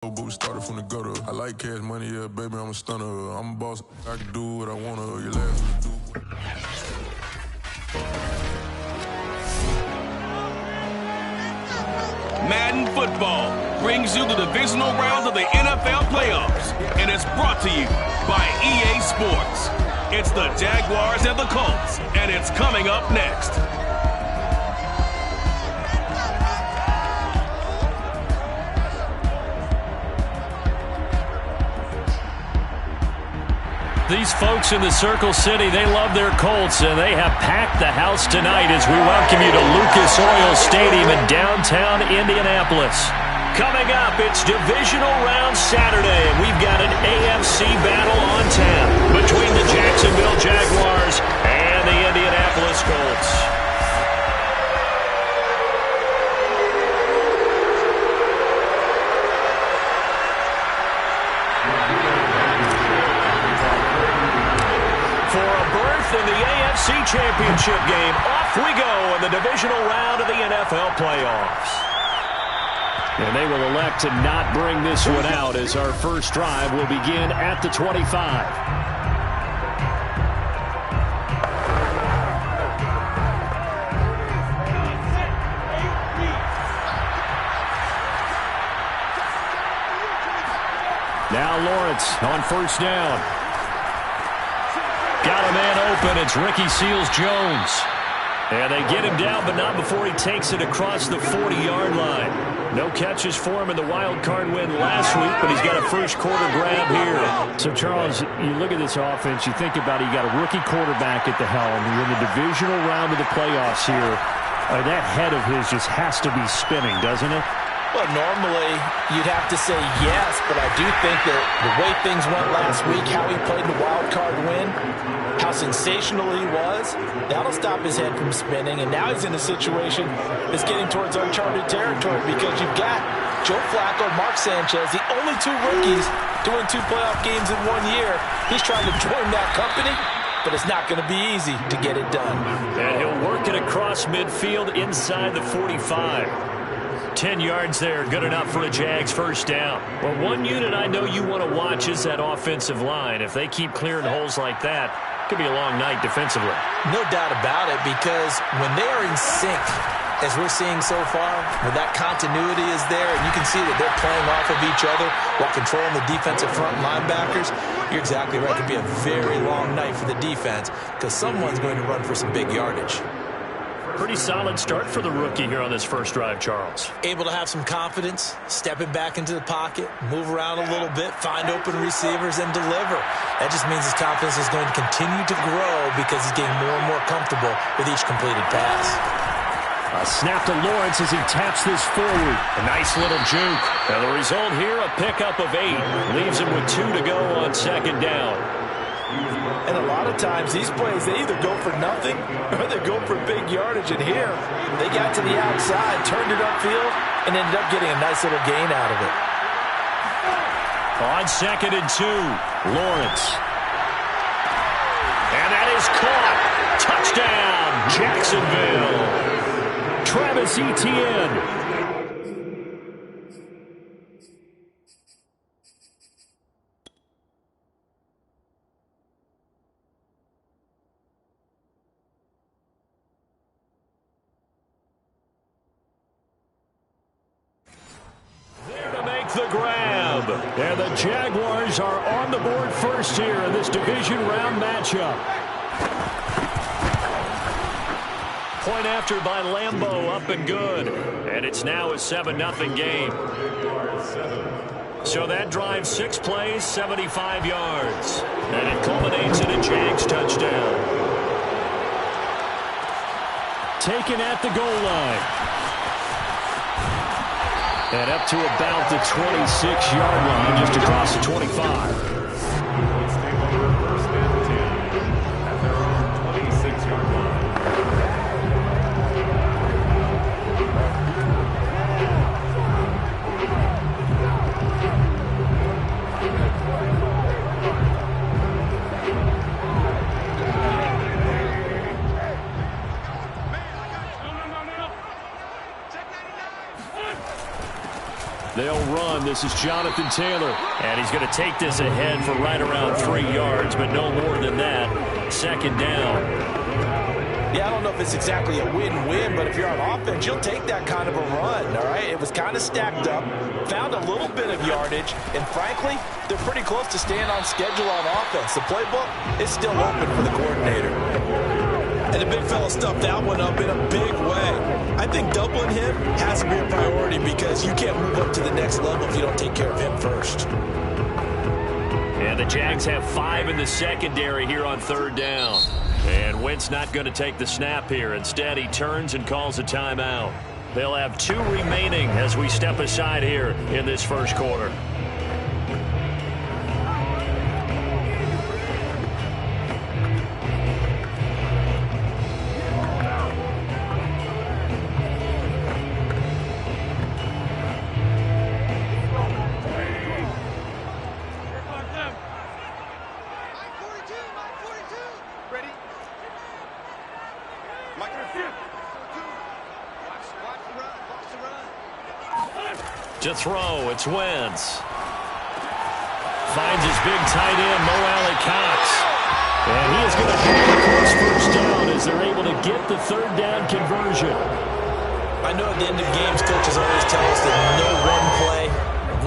But we started from the gutter. I like cash money, yeah, baby, I'm a stunner. I'm a boss, I can do what I wanna. Your last one do. Madden Football brings you the divisional round of the NFL playoffs, and it's brought to you by EA Sports. It's the Jaguars and the Colts, and it's coming up next. These folks in the Circle City, they love their Colts, and they have packed the house tonight as we welcome you to Lucas Oil Stadium in downtown Indianapolis. Coming up, it's Divisional Round Saturday, and we've got an AFC battle on tap between the Jacksonville Jaguars and the Indianapolis Colts. In the AFC Championship game, off we go in the divisional round of the NFL playoffs. And they will elect to not bring this one out as our first drive will begin at the 25. Now Lawrence on first down. Got a man open. It's Ricky Seals-Jones. And they get him down, but not before he takes it across the 40-yard line. No catches for him in the wild card win last week, but he's got a first quarter grab here. So, Charles, you look at this offense, you think about it, you got a rookie quarterback at the helm. You're in the divisional round of the playoffs here. That head of his just has to be spinning, doesn't it? Well, normally you'd have to say yes, but I do think that the way things went last week, how he played the wild card win, how sensational he was, that'll stop his head from spinning. And now he's in a situation that's getting towards uncharted territory because you've got Joe Flacco, Mark Sanchez, the only two rookies to win 2 playoff games in 1 year. He's trying to join that company, but it's not going to be easy to get it done. And he'll work it across midfield inside the 45. 10 yards there, good enough for a Jags first down. Well, one unit I know you want to watch is that offensive line. If they keep clearing holes like that, it could be a long night defensively. No doubt about it, because when they are in sync, as we're seeing so far, when that continuity is there, and you can see that they're playing off of each other while controlling the defensive front linebackers, you're exactly right. It could be a very long night for the defense because someone's going to run for some big yardage. Pretty solid start for the rookie here on this first drive, Charles. Able to have some confidence, stepping back into the pocket, move around a little bit, find open receivers, and deliver. That just means his confidence is going to continue to grow because he's getting more and more comfortable with each completed pass. A snap to Lawrence as he taps this forward. A nice little juke. And the result here, a pickup of 8. Leaves him with 2 to go on second down. And a lot of times, these plays, they either go for nothing or they go for big yardage. And here, they got to the outside, turned it upfield, and ended up getting a nice little gain out of it. On 2nd and 2, Lawrence. And that is caught. Touchdown, Jacksonville. Travis Etienne. The grab, and the Jaguars are on the board first here in this division round matchup. Point after by Lambeau, up and good, and it's now a 7-0 game. So that drives 6 plays, 75 yards, and it culminates in a Jags touchdown. Taken at the goal line. And up to about the 26-yard line, just across the 25. They'll run run. This is Jonathan Taylor. And he's going to take this ahead for right around 3 yards, but no more than that. Second down. Yeah, I don't know if it's exactly a win-win, but if you're on offense, you'll take that kind of a run, all right? It was kind of stacked up, found a little bit of yardage, and frankly, they're pretty close to staying on schedule on offense. The playbook is still open for the coordinator. And the big fella stuffed that one up in a big way. I think doubling him has to be a priority because you can't move up to the next level if you don't take care of him first. And the Jags have 5 in the secondary here on third down. And Wentz not going to take the snap here. Instead, he turns and calls a timeout. They'll have 2 remaining as we step aside here in this first quarter. To throw, it's Wentz. Finds his big tight end, Mo Alley-Cox. And he is going to have the close first down as they're able to get the third down conversion. I know at the end of games, coaches always tell us that no one play,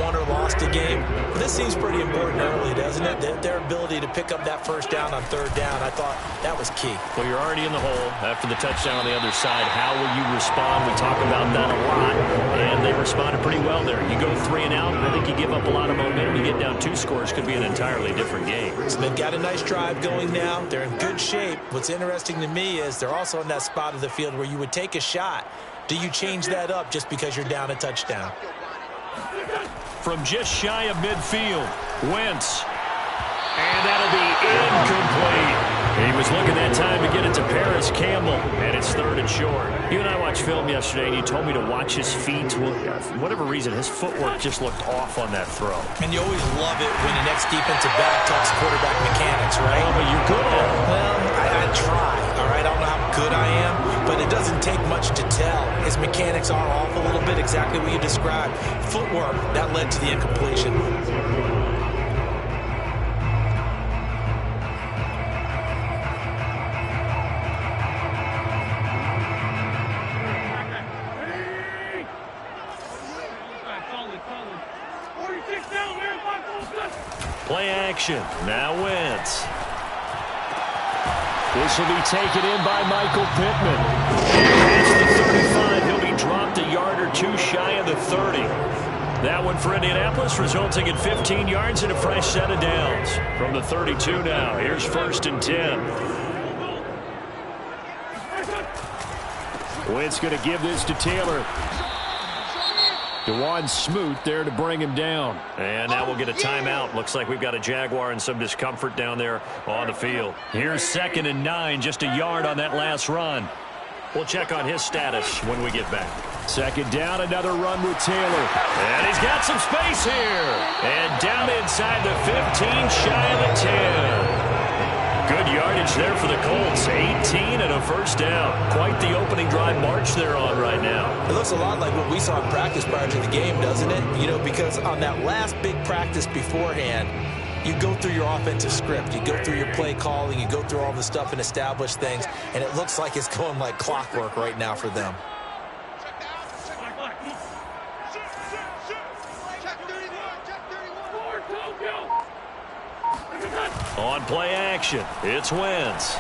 won or lost a game. But this seems pretty important early, doesn't it? Their ability to pick up that first down on third down, I thought that was key. Well, you're already in the hole after the touchdown on the other side. How will you respond? We talk about that a lot, and they responded pretty well there. You go 3 and out, I think you give up a lot of momentum. You get down 2 scores, could be an entirely different game. So they've got a nice drive going now. They're in good shape. What's interesting to me is they're also in that spot of the field where you would take a shot. Do you change that up just because you're down a touchdown? From just shy of midfield, Wentz. And that'll be incomplete. He was looking that time to get it to Paris Campbell, and it's 3rd and short. You and I watched film yesterday, and you told me to watch his feet. Well, for whatever reason, his footwork just looked off on that throw. And you always love it when the next defensive back talks quarterback mechanics, right? Oh, but you're good at it. Well, I try, all right? I don't know how good I am, but it doesn't take much to tell. His mechanics are off a little bit, exactly what you described. Footwork, that led to the incompletion. Play action. Now Wentz. This will be taken in by Michael Pittman. Past the 35. He'll be dropped a yard or 2 shy of the 30. That one for Indianapolis, resulting in 15 yards and a fresh set of downs. From the 32 now. Here's 1st and 10. Wentz going to give this to Taylor. DeJuan Smoot there to bring him down. And now we'll get a timeout. Looks like we've got a Jaguar and some discomfort down there on the field. Here's 2nd and 9, just a yard on that last run. We'll check on his status when we get back. 2nd down, another run with Taylor. And he's got some space here. And down inside the 15, shy of the 10. Good yardage there for the Colts. 18 and a first down. Quite the opening drive march they're on right now. It looks a lot like what we saw in practice prior to the game, doesn't it? You know, because on that last big practice beforehand, you go through your offensive script. You go through your play calling. You go through all the stuff and establish things. And it looks like it's going like clockwork right now for them. On play action, it's Wentz.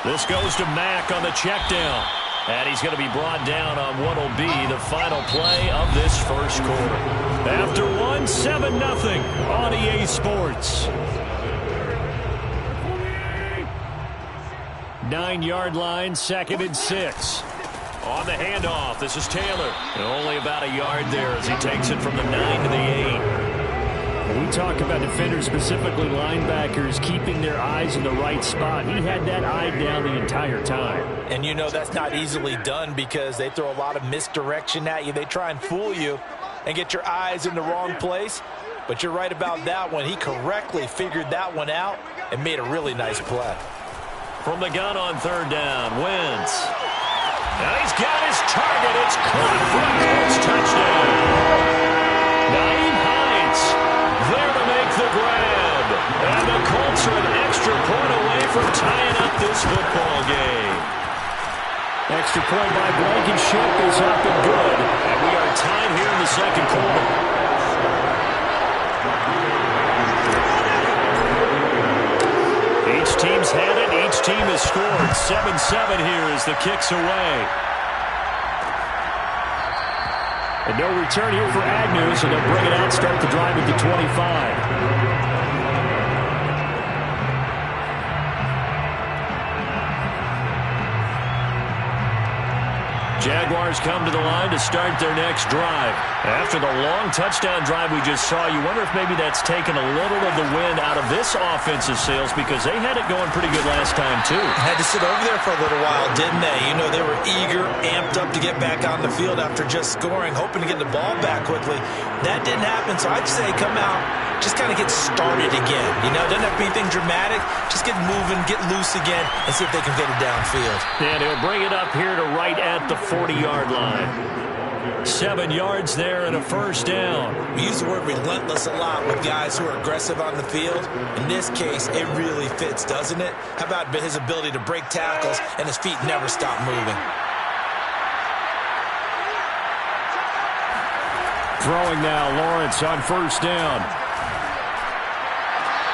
This goes to Mack on the check down. And he's going to be brought down on what will be the final play of this first quarter. After 7-0 on EA Sports. 9-yard line, 2nd and 6. On the handoff, this is Taylor. And only about a yard there as he takes it from the 9 to the 8. We talk about defenders, specifically linebackers, keeping their eyes in the right spot. He had that eye down the entire time. And you know that's not easily done because they throw a lot of misdirection at you. They try and fool you and get your eyes in the wrong place. But you're right about that one. He correctly figured that one out and made a really nice play. From the gun on 3rd down, Wentz. Now he's got his target. It's caught for a Colts touchdown. for tying up this football game. Extra point by Blankenship is up and good. And we are tied here in the second quarter. Each team's had it. Each team has scored. 7-7 here as the kick's away. And no return here for Agnew, so they'll bring it out, start the drive at the 25. Jaguars come to the line to start their next drive. After the long touchdown drive we just saw, you wonder if maybe that's taken a little of the wind out of this offensive sails because they had it going pretty good last time, too. Had to sit over there for a little while, didn't they? You know, they were eager, amped up to get back on the field after just scoring, hoping to get the ball back quickly. That didn't happen, so I'd say come out, just kind of get started again. You know, doesn't have to be anything dramatic. Just get moving, get loose again, and see if they can get it downfield. And he'll bring it up here to right at the 40-yard line. 7 yards there and a first down. We use the word relentless a lot with guys who are aggressive on the field. In this case, it really fits, doesn't it? How about his ability to break tackles and his feet never stop moving? Throwing now, Lawrence on first down.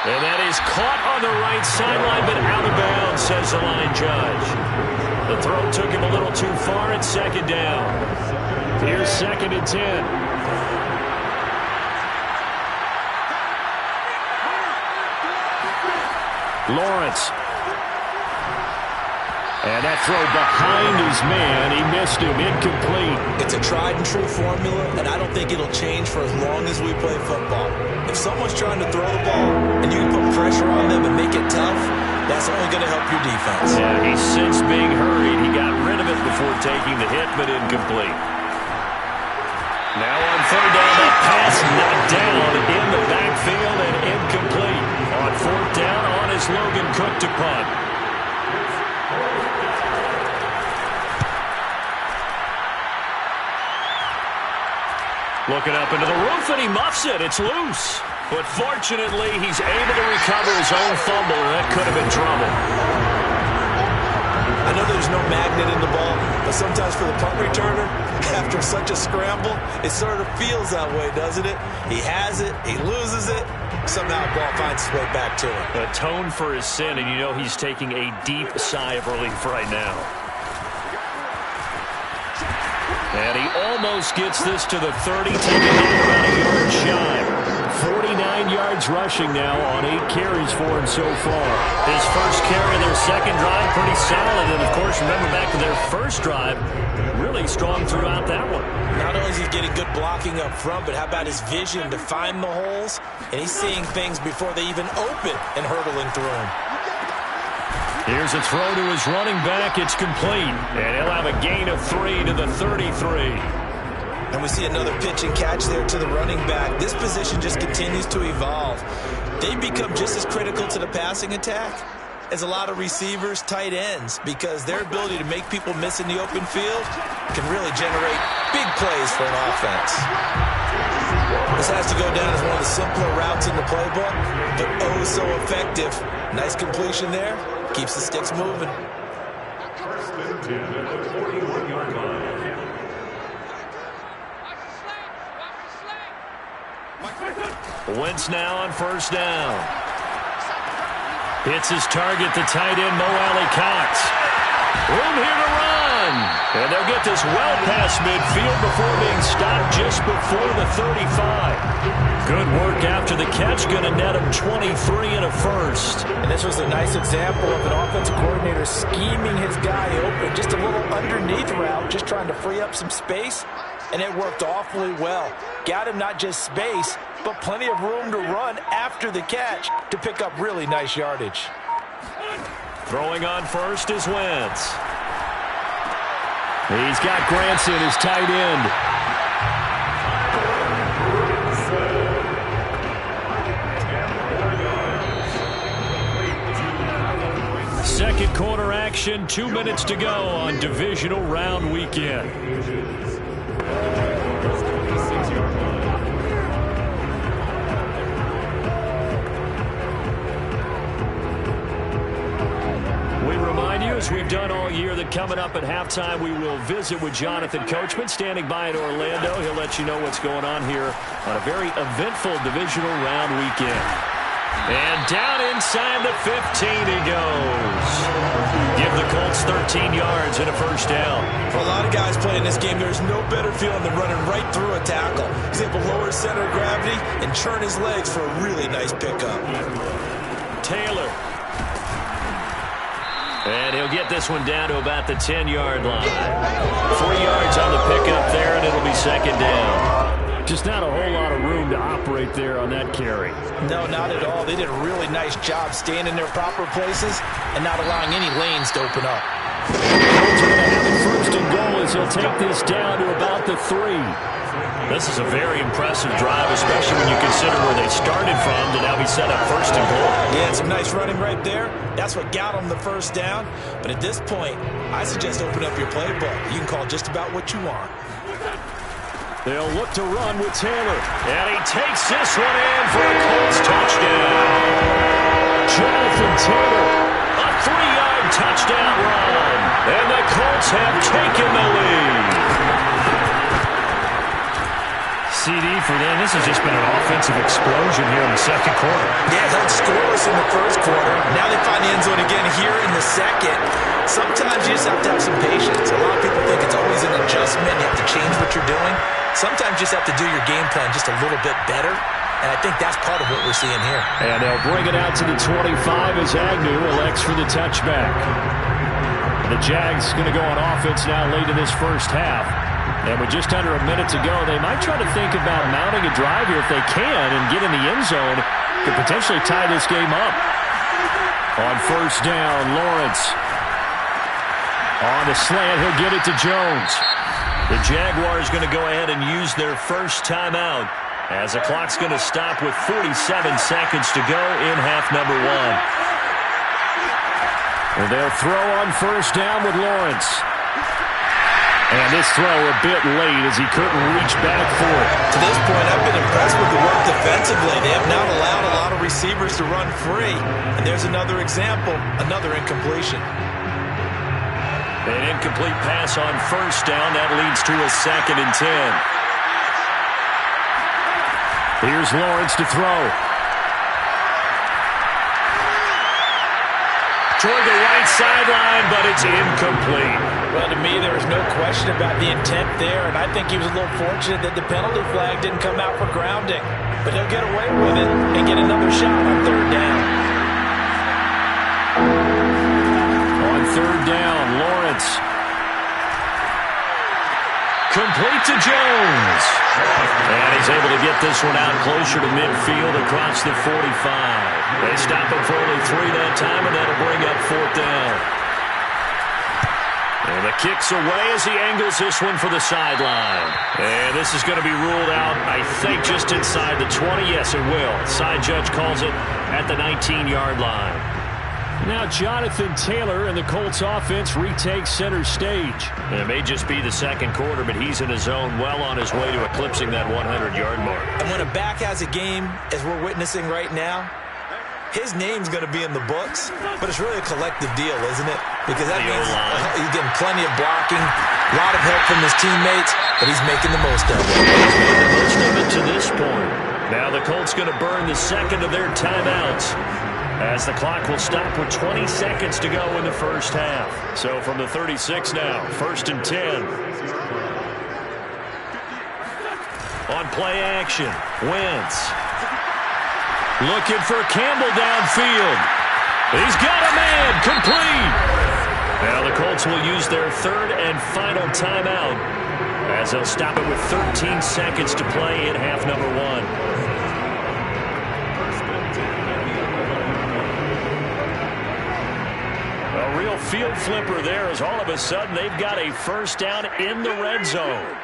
And that is caught on the right sideline, but out of bounds, says the line judge. The throw took him a little too far at second down. Here's 2nd and 10. Lawrence. And that throw behind his man. He missed him. Incomplete. It's a tried-and-true formula, and I don't think it'll change for as long as we play football. If someone's trying to throw the ball and you can put pressure on them and make it tough, that's only going to help your defense. Yeah, he's since being hurried. He got rid of it before taking the hit, but incomplete. Now on third down, that pass knocked down in the backfield and incomplete. On fourth down, on is Logan Cook to punt. Looking up into the roof, and he muffs it. It's loose. But fortunately, he's able to recover his own fumble, and that could have been trouble. I know there's no magnet in the ball, but sometimes for the punt returner, after such a scramble, it sort of feels that way, doesn't it? He has it, he loses it, somehow the ball finds its way back to him. Atone for his sin, and you know he's taking a deep sigh of relief right now. And he almost gets this to the 30, taking it about a yard shy. 49 yards rushing now on 8 carries for him so far. His first carry of their second drive, pretty solid. And, of course, remember back to their first drive, really strong throughout that one. Not only is he getting good blocking up front, but how about his vision to find the holes? And he's seeing things before they even open and hurdling through them. Here's a throw to his running back. It's complete. And he'll have a gain of 3 to the 33. And we see another pitch and catch there to the running back. This position just continues to evolve. They become just as critical to the passing attack as a lot of receivers, tight ends, because their ability to make people miss in the open field can really generate big plays for an offense. This has to go down as one of the simpler routes in the playbook, but oh so effective. Nice completion there. Keeps the sticks moving. Wentz now on first down. Hits his target, the tight end, Mo Alley-Cox. Room here to run. And they'll get this well past midfield before being stopped just before the 35. Good work after the catch. Going to net him 23 and a first. And this was a nice example of an offensive coordinator scheming his guy open. Just a little underneath route, just trying to free up some space. And it worked awfully well. Got him not just space, but plenty of room to run after the catch to pick up really nice yardage. Throwing on first is Wentz. He's got Granson, his tight end. Second quarter action, 2 minutes to go on divisional round weekend. as we've done all year, that coming up at halftime, we will visit with Jonathan Coachman, standing by in Orlando. He'll let you know what's going on here on a very eventful divisional round weekend. And down inside the 15 he goes. Give the Colts 13 yards and a first down. For a lot of guys playing this game, there's no better feeling than running right through a tackle. He's able to lower his center of gravity and churn his legs for a really nice pickup. Taylor. And he'll get this one down to about the 10-yard line. 3 yards on the pickup there, and it'll be second down. Just not a whole lot of room to operate there on that carry. No, not at all. They did a really nice job staying in their proper places and not allowing any lanes to open up. Colts are going to have it first and goal as he'll take this down to about the 3. This is a very impressive drive, especially when you consider where they started from to now be set up first and goal. Yeah, some nice running right there. That's what got them the first down. But at this point, I suggest open up your playbook. You can call just about what you want. They'll look to run with Taylor. And he takes this one in for a Colts touchdown. Jonathan Taylor. A 3-yard touchdown run. And the Colts have taken the lead. CD for them. This has just been an offensive explosion here in the second quarter. Yeah, held scoreless in the first quarter. Now they find the end zone again here in the second. Sometimes you just have to have some patience. A lot of people think it's always an adjustment. You have to change what you're doing. Sometimes you just have to do your game plan just a little bit better. And I think that's part of what we're seeing here. And they'll bring it out to the 25 as Agnew elects for the touchback. The Jags going to go on offense now late in this first half. And with just under a minute to go, they might try to think about mounting a drive here if they can and get in the end zone to potentially tie this game up. On first down, Lawrence. On the slant, he'll get it to Jones. The Jaguars going to go ahead and use their first timeout as the clock's going to stop with 47 seconds to go in half number 1. And they'll throw on first down with Lawrence. And this throw a bit late as he couldn't reach back for it. To this point, I've been impressed with the work defensively. They have not allowed a lot of receivers to run free. And there's another example, another incompletion. An incomplete pass on first down. That leads to a 2nd and 10. Here's Lawrence to throw. Toward the right sideline, but it's incomplete. Well, to me, there was no question about the intent there, and I think he was a little fortunate that the penalty flag didn't come out for grounding. But he'll get away with it and get another shot on third down. On third down, Lawrence. Complete to Jones. And he's able to get this one out closer to midfield across the 45. They stop him for only 3 that time, and that'll bring up 4th down. And the kick's away as he angles this one for the sideline. And this is going to be ruled out, I think, just inside the 20. Yes, it will. Side judge calls it at the 19-yard line. Now Jonathan Taylor and the Colts offense retakes center stage. And it may just be the second quarter, but he's in his zone well on his way to eclipsing that 100-yard mark. And when a back has a game, as we're witnessing right now, his name's going to be in the books, but it's really a collective deal, isn't it? Because that means he's getting plenty of blocking, a lot of help from his teammates, but he's making the most of it. He's made the most of it to this point. Now the Colts going to burn the second of their timeouts, as the clock will stop with 20 seconds to go in the first half. So from the 36 now, 1st and 10. On play action, Wentz. Looking for Campbell downfield. He's got a man, complete. Now the Colts will use their 3rd and final timeout, as they'll stop it with 13 seconds to play in half number 1. A real field flipper there, as all of a sudden they've got a first down in the red zone.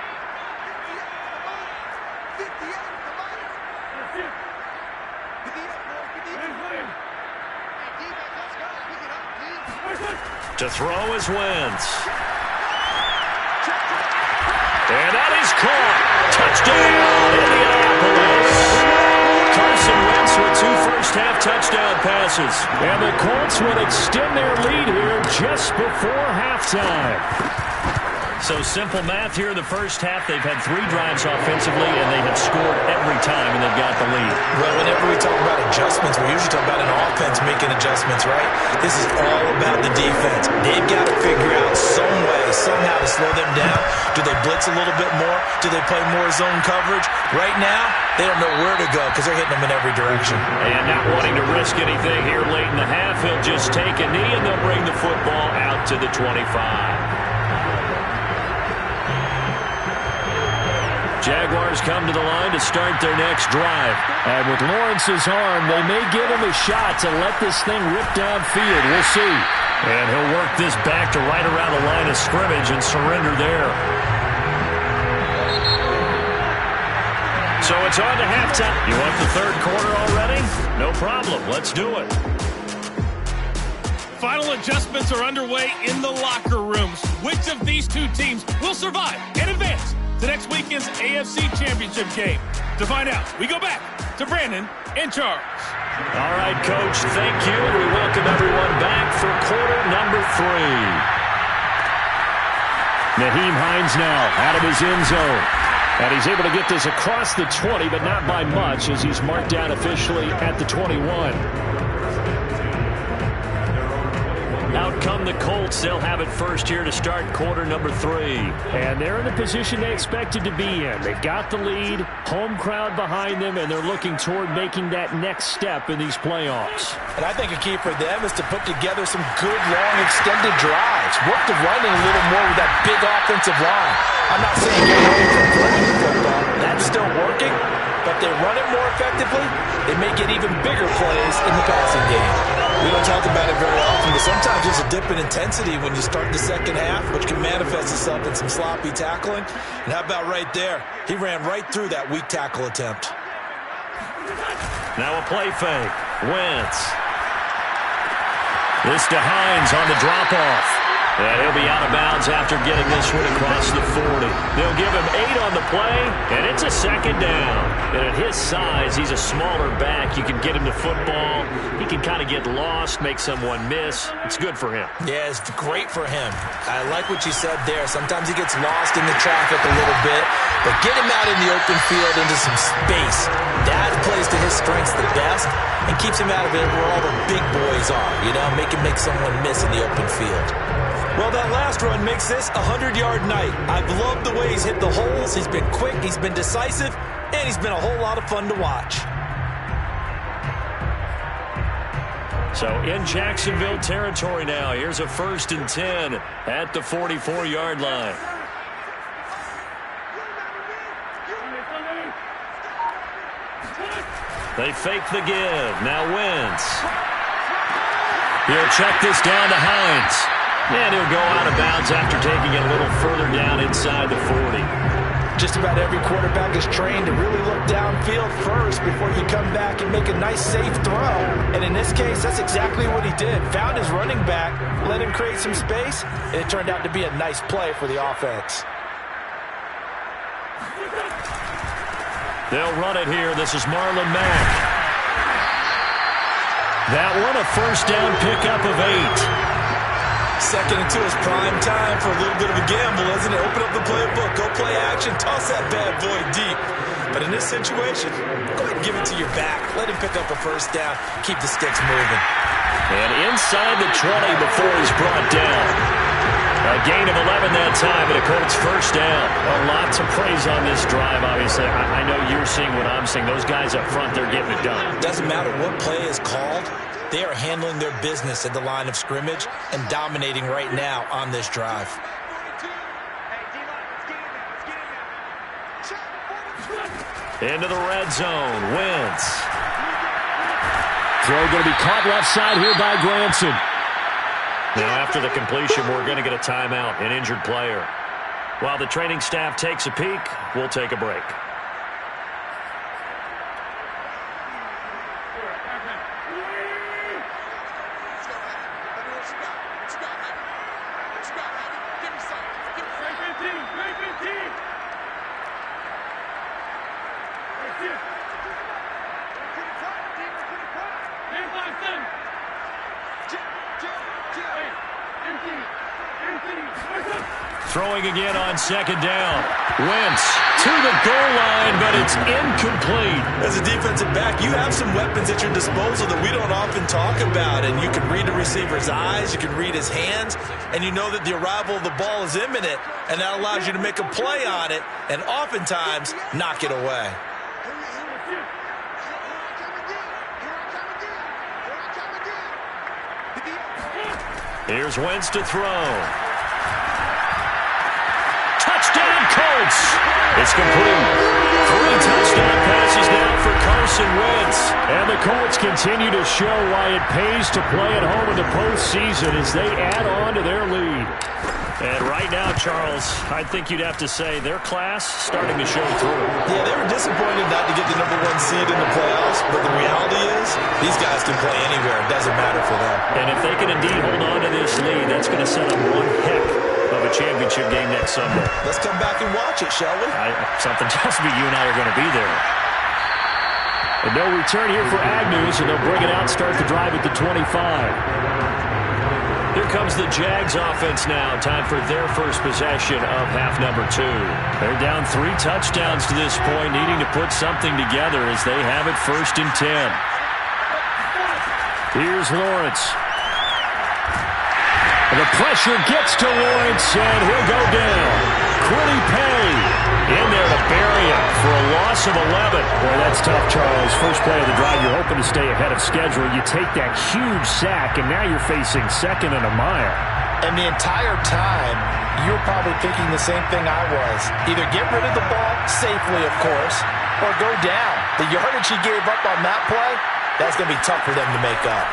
To throw is Wentz. And that is caught. Touchdown, Indianapolis. Carson Wentz with 2 first first half touchdown passes. And the Colts will extend their lead here just before halftime. So simple math here in the first half. They've had 3 drives offensively, and they have scored every time, and they've got the lead. Well, whenever we talk about adjustments, we usually talk about an offense making adjustments, right? This is all about the defense. They've got to figure out some way, somehow to slow them down. Do they blitz a little bit more? Do they play more zone coverage? Right now, they don't know where to go because they're hitting them in every direction. And not wanting to risk anything here late in the half, he'll just take a knee, and they'll bring the football out to the 25. Jaguars come to the line to start their next drive. And with Lawrence's arm, they may give him a shot to let this thing rip downfield. We'll see. And he'll work this back to right around the line of scrimmage and surrender there. So it's on to halftime. You want the third quarter already? No problem. Let's do it. Final adjustments are underway in the locker rooms. Which of these two teams will survive and advance to next weekend's AFC Championship game? To find out, we go back to Brandon and Charles. All right, Coach, thank you. We welcome everyone back for quarter number 3. Nyheim Hines now out of his end zone. And he's able to get this across the 20, but not by much, as he's marked down officially at the 21. Out come the Colts. They'll have it first here to start quarter number 3. And they're in the position they expected to be in. They've got the lead, home crowd behind them, and they're looking toward making that next step in these playoffs. And I think a key for them is to put together some good, long, extended drives. Work the running a little more with that big offensive line. I'm not saying get away from throwing the football. That's still working. But if they run it more effectively, they may get even bigger plays in the passing game. We don't talk about it very often, but sometimes there's a dip in intensity when you start the second half, which can manifest itself in some sloppy tackling. And how about right there? He ran right through that weak tackle attempt. Now a play fake. Wentz. This to Hines on the drop-off. And he'll be out of bounds after getting this one across the 40. They'll give him 8 on the play, and it's a second down. And at his size, he's a smaller back. You can get him to football. He can kind of get lost, make someone miss. It's good for him. Yeah, it's great for him. I like what you said there. Sometimes he gets lost in the traffic a little bit, but get him out in the open field into some space. That plays to his strengths the best and keeps him out of it where all the big boys are, you know, make someone miss in the open field. Well, that last run makes this a 100-yard night. I've loved the way he's hit the holes. He's been quick, he's been decisive, and he's been a whole lot of fun to watch. So in Jacksonville territory now. Here's a 1st and 10 at the 44-yard line. They fake the give. Now Wentz. He'll check this down to Hines. And he'll go out of bounds after taking it a little further down inside the 40. Just about every quarterback is trained to really look downfield first before you come back and make a nice, safe throw. And in this case, that's exactly what he did. Found his running back, let him create some space, and it turned out to be a nice play for the offense. They'll run it here. This is Marlon Mack. That one a first down pickup of 8. Second and 2 is prime time for a little bit of a gamble, isn't it? Open up the playbook, go play action, toss that bad boy deep. But in this situation, go ahead and give it to your back. Let him pick up a first down, keep the sticks moving. And inside the 20 before he's brought down. A gain of 11 that time, and a Colts first down. A lot to praise on this drive, obviously. I know you're seeing what I'm seeing. Those guys up front, they're getting it done. Doesn't matter what play is called. They are handling their business at the line of scrimmage and dominating right now on this drive. Into the red zone. Wentz. Throw going to be caught left side here by Granson. Now after the completion, we're going to get a timeout, an injured player. While the training staff takes a peek, we'll take a break. throwing again on second down. Wentz to the goal line, but it's incomplete. As a defensive back, you have some weapons at your disposal that we don't often talk about, and you can read the receiver's eyes, you can read his hands, and you know that the arrival of the ball is imminent, and that allows you to make a play on it and oftentimes knock it away. Here's Wentz to throw. Touchdown, Colts! It's complete. 3 touchdown passes now for Carson Wentz. And the Colts continue to show why it pays to play at home in the postseason as they add on to their lead. And right now, Charles, I think you'd have to say their class starting to show through. Yeah, they were disappointed not to get the #1 seed in the playoffs, but the reality is these guys can play anywhere. It doesn't matter for them. And if they can indeed hold on to this lead, that's going to set up one heck of a championship game next Sunday. Let's come back and watch it, shall we? Something tells me you and I are going to be there. And no return here for Agnew, so they'll bring it out and start the drive at the 25. Here comes the Jags offense now. Time for their first possession of half number 2. They're down 3 touchdowns to this point, needing to put something together as they have it 1st and 10. Here's Lawrence. And the pressure gets to Lawrence, and he'll go down. Quiddy Pay in there to bury him for a loss of 11. Boy, that's tough, Charles. First play of the drive, you're hoping to stay ahead of schedule. You take that huge sack, and now you're facing 2nd and a mile. And the entire time, you're probably thinking the same thing I was. Either get rid of the ball, safely, of course, or go down. The yardage he gave up on that play, that's going to be tough for them to make up.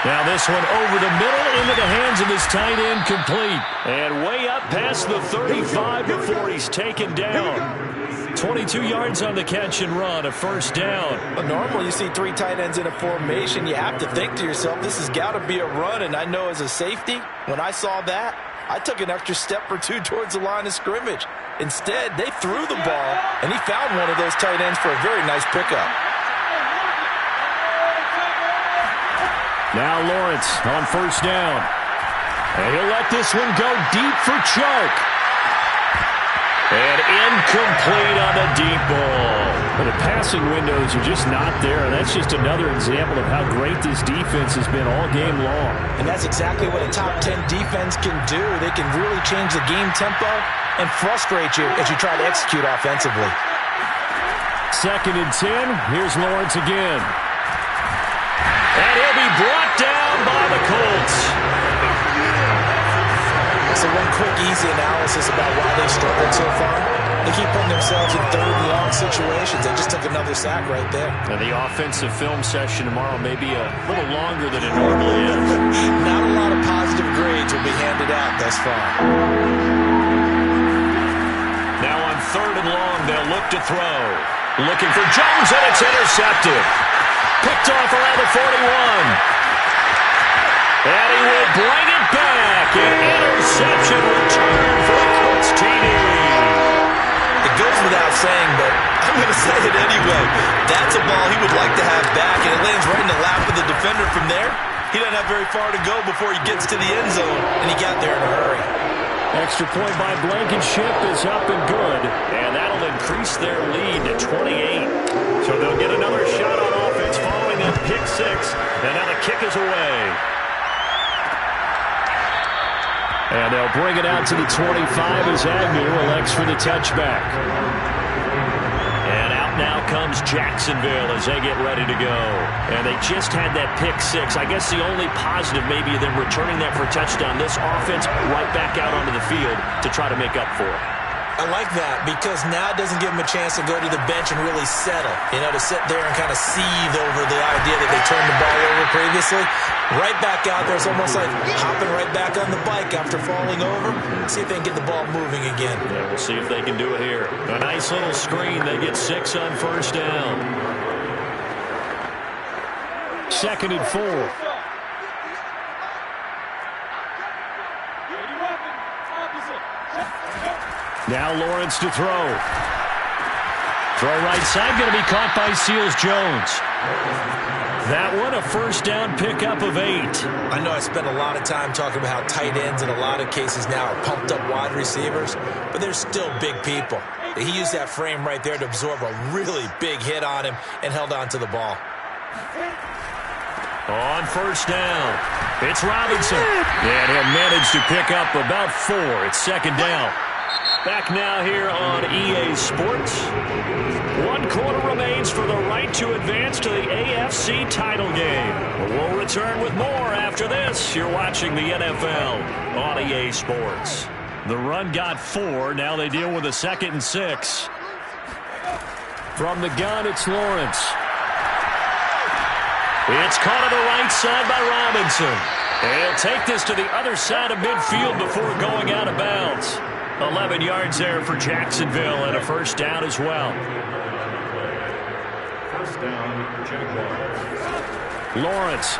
Now this one over the middle into the hands of his tight end, complete. And way up past the 35 before he's taken down. 22 yards on the catch and run, a 1st down. Well, normally you see 3 tight ends in a formation. You have to think to yourself, this has got to be a run. And I know as a safety, when I saw that, I took an extra step or 2 towards the line of scrimmage. Instead, they threw the ball, and he found one of those tight ends for a very nice pickup. Now Lawrence on 1st down. And he'll let this one go deep for Chark. And incomplete on the deep ball. Well, the passing windows are just not there. And that's just another example of how great this defense has been all game long. And that's exactly what a top 10 defense can do. They can really change the game tempo and frustrate you as you try to execute offensively. 2nd and 10. Here's Lawrence again. And he'll be brought down by the Colts. So one quick, easy analysis about why they've struggled so far. They keep putting themselves in 3rd and long situations. They just took another sack right there. And the offensive film session tomorrow may be a little longer than it normally is. Not a lot of positive grades will be handed out thus far. Now on 3rd and long, they'll look to throw. Looking for Jones, and it's intercepted. Picked off around the 41. And he will bring it back. An interception return for the Colts TD. It goes without saying, but I'm going to say it anyway. That's a ball he would like to have back, and it lands right in the lap of the defender from there. He doesn't have very far to go before he gets to the end zone, and he got there in a hurry. Extra point by Blankenship is up and good. And that'll increase their lead to 28. So they'll get another shot on offense following that pick 6. And now the kick is away. And they'll bring it out to the 25 as Agnew elects for the touchback. And out now comes Jacksonville as they get ready to go. And they just had that pick 6. I guess the only positive maybe of them returning that for a touchdown. This offense right back out onto the field to try to make up for it. I like that because now it doesn't give them a chance to go to the bench and really settle. You know, to sit there and kind of seethe over the idea that they turned the ball over previously. Right back out there. It's almost like hopping right back on the bike after falling over. See if they can get the ball moving again. Yeah, we'll see if they can do it here. A nice little screen. They get 6 on 1st down. 2nd and 4. Now Lawrence to throw. Throw right side, going to be caught by Seals-Jones. That one, a first down pickup of 8. I know I spent a lot of time talking about how tight ends in a lot of cases now are pumped up wide receivers, but they're still big people. He used that frame right there to absorb a really big hit on him and held on to the ball. On first down, it's Robinson. And he'll manage to pick up about 4. It's second down. Back now here on EA Sports. 1 quarter remains for the right to advance to the AFC title game. We'll return with more after this. You're watching the NFL on EA Sports. The run got 4. Now they deal with a 2nd and 6. From the gun, it's Lawrence. It's caught on the right side by Robinson. And he'll take this to the other side of midfield before going out of bounds. 11 yards there for Jacksonville and a first down as well. First down, Jaguars. Lawrence.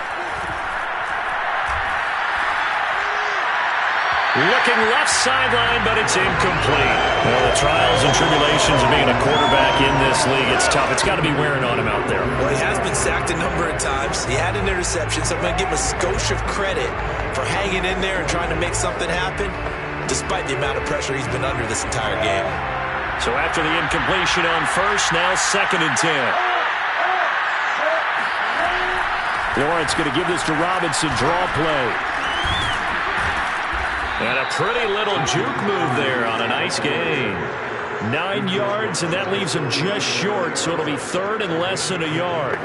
Looking left sideline, but it's incomplete. Well, the trials and tribulations of being a quarterback in this league, it's tough. It's got to be wearing on him out there. Well, he has been sacked a number of times. He had an interception, so I'm going to give him a skosh of credit for hanging in there and trying to make something happen, despite the amount of pressure he's been under this entire game. So after the incompletion on first, now 2nd and 10. Lawrence going to give this to Robinson, draw play. And a pretty little juke move there on a nice gain. 9 yards, and that leaves him just short, so it'll be 3rd and less than a yard.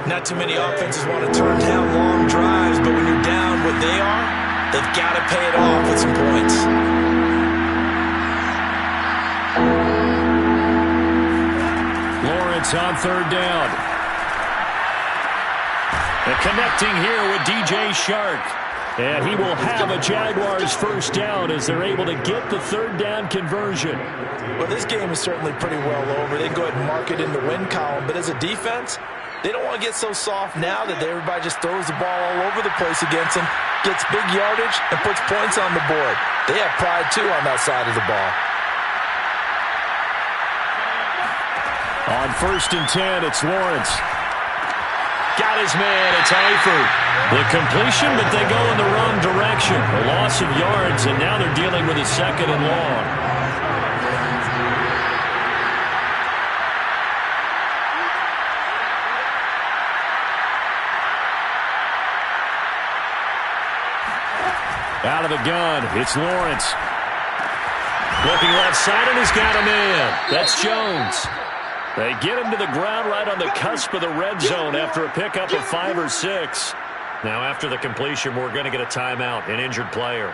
Not too many offenses want to turn down long drives, but when you're down what they are, they've got to pay it off with some points. Lawrence on 3rd down. And connecting here with DJ Shark. And he will have a Jaguars first down as they're able to get the 3rd down conversion. Well, this game is certainly pretty well over. They can go ahead and mark it in the win column. But as a defense, they don't want to get so soft now that everybody just throws the ball all over the place against them, gets big yardage, and puts points on the board. They have pride, too, on that side of the ball. On 1st and 10, it's Lawrence. Got his man, it's Eifert. The completion, but they go in the wrong direction. A loss of yards, and now they're dealing with a 2nd and long. Out of the gun, it's Lawrence. Looking left side, and he's got a man. That's Jones. They get him to the ground right on the cusp of the red zone after a pickup of 5 or 6. Now after the completion, we're going to get a timeout, an injured player.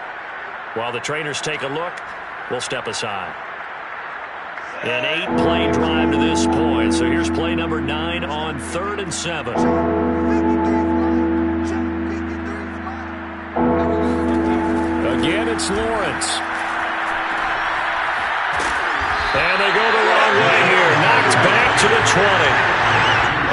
While the trainers take a look, we'll step aside. An 8-play drive to this point. So here's play number 9 on 3rd and 7. Again, it's Lawrence. And they go the wrong way here. Knocked back to the 20.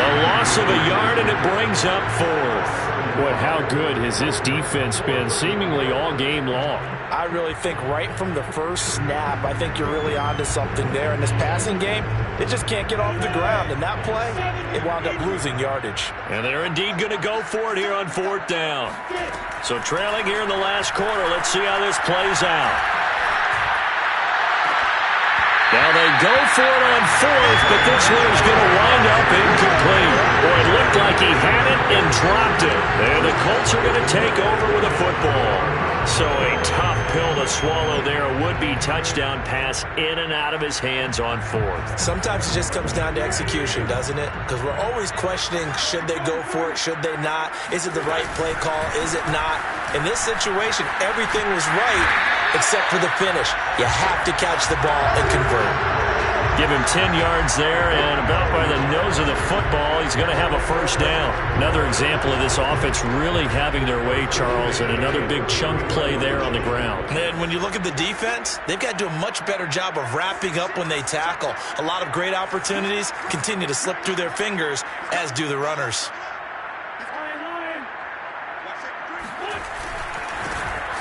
A loss of a yard, and it brings up 4th. Boy, how good has this defense been seemingly all game long? I really think right from the first snap, I think you're really onto something there. In this passing game, it just can't get off the ground. In that play, it wound up losing yardage. And they're indeed going to go for it here on 4th down. So trailing here in the last quarter, let's see how this plays out. Now they go for it on 4th, but this one is going to wind up incomplete. Boy, it looked like he had it and dropped it. And the Colts are going to take over with a football. So a tough pill to swallow there. A would-be touchdown pass in and out of his hands on 4th. Sometimes it just comes down to execution, doesn't it? Because we're always questioning, should they go for it, should they not? Is it the right play call, is it not? In this situation, everything was right except for the finish. You have to catch the ball and convert. Give him 10 yards there, and about by the nose of the football, he's going to have a first down. Another example of this offense really having their way, Charles, and another big chunk play there on the ground. And when you look at the defense, they've got to do a much better job of wrapping up when they tackle. A lot of great opportunities continue to slip through their fingers, as do the runners.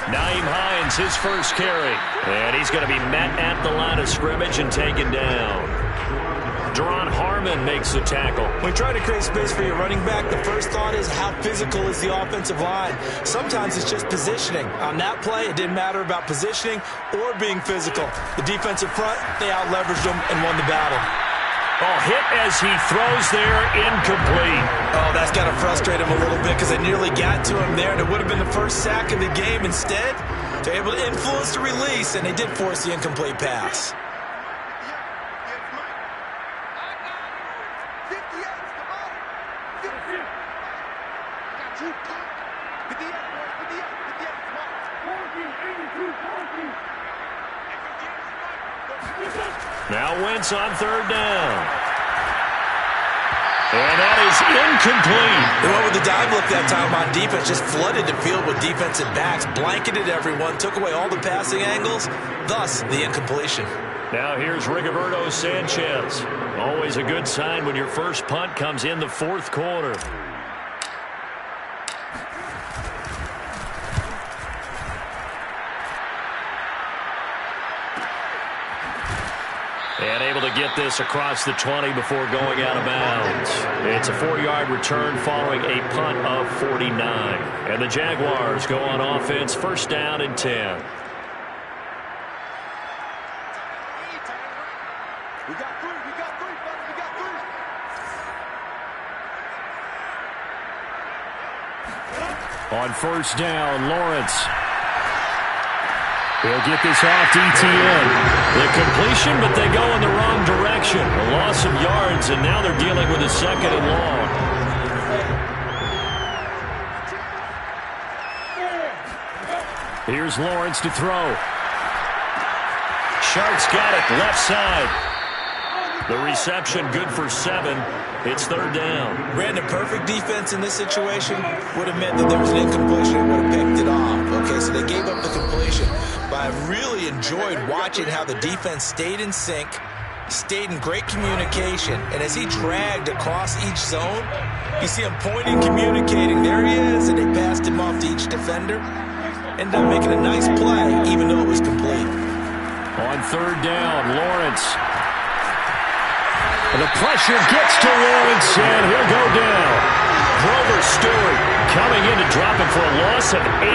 Nyheim Hines, his first carry. And he's going to be met at the line of scrimmage and taken down. Deron Harmon makes the tackle. When you try to create space for your running back, the first thought is how physical is the offensive line. Sometimes it's just positioning. On that play, it didn't matter about positioning or being physical. The defensive front, they out-leveraged them and won the battle. Oh, hit as he throws there, incomplete. Oh, that's got to frustrate him a little bit because they nearly got to him there, and it would have been the first sack of the game. Instead, they're able to influence the release, and they did force the incomplete pass. Now Wentz on third down. And that is incomplete. They went with the dive look that time on defense, just flooded the field with defensive backs, blanketed everyone, took away all the passing angles, thus the incompletion. Now here's Rigoberto Sanchez. Always a good sign when your first punt comes in the fourth quarter. And able to get this across the 20 before going out of bounds. It's a 4-yard return following a punt of 49. And the Jaguars go on offense, first down and 10. On first down, Lawrence. He'll get this off to ETN. The completion, but they go in the wrong direction. A loss of yards, and now they're dealing with a second and long. Here's Lawrence to throw. Sharks got it, left side. The reception good for 7. It's third down. Brandon, perfect defense in this situation would have meant that there was an incompletion and would have picked it off. Okay, so they gave up the completion. But I really enjoyed watching how the defense stayed in sync, stayed in great communication, and as he dragged across each zone, you see him pointing, communicating. There he is, and they passed him off to each defender. Ended up making a nice play, even though it was complete. On third down, Lawrence. The pressure gets to Lawrence, and he'll go down. Grover Stewart coming in to drop him for a loss of 8,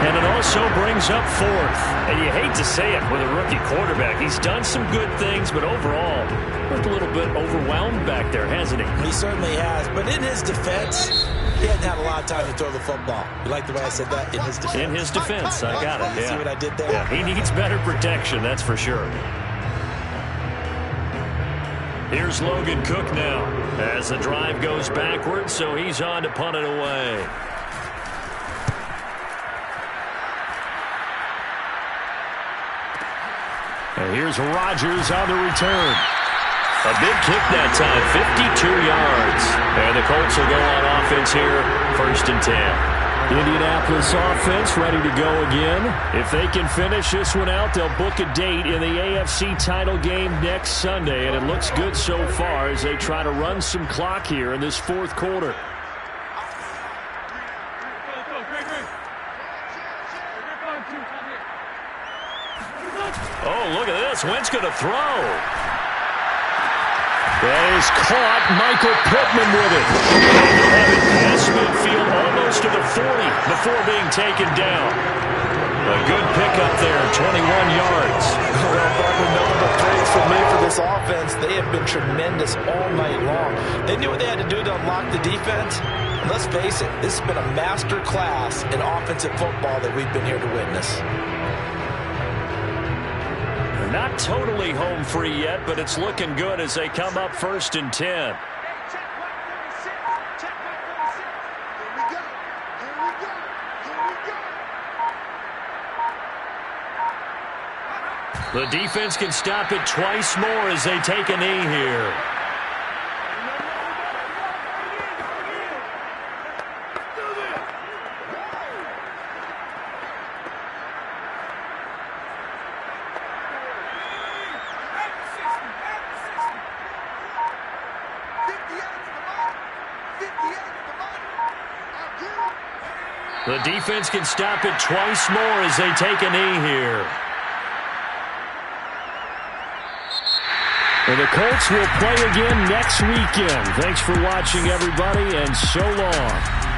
and it also brings up 4th. And you hate to say it with a rookie quarterback. He's done some good things, but overall, looked a little bit overwhelmed back there, hasn't he? He certainly has, but in his defense, he hadn't had a lot of time to throw the football. You like the way I said that? In his defense. In his defense, I got it, yeah. See what I did there? Yeah, he needs better protection, that's for sure. Here's Logan Cook now as the drive goes backwards, so he's on to punt it away. And here's Rodgers on the return. A big kick that time, 52 yards. And the Colts will go on offense here, first and 10. Indianapolis offense ready to go again. If they can finish this one out, they'll book a date in the AFC title game next Sunday. And it looks good so far as they try to run some clock here in this fourth quarter. Oh, look at this. Wentz going to throw. That is caught. Michael Pittman with it. They'll have it past midfield almost to the 40 before being taken down. A good pickup there, 21 yards. Well, Barbara, nothing but praise from me for this offense. They have been tremendous all night long. They knew what they had to do to unlock the defense. And let's face it, this has been a master class in offensive football that we've been here to witness. Not totally home free yet, but it's looking good as they come up first and 10. The defense can stop it twice more as they take a knee here. The defense can stop it twice more as they take a knee here. And the Colts will play again next weekend. Thanks for watching, everybody, and so long.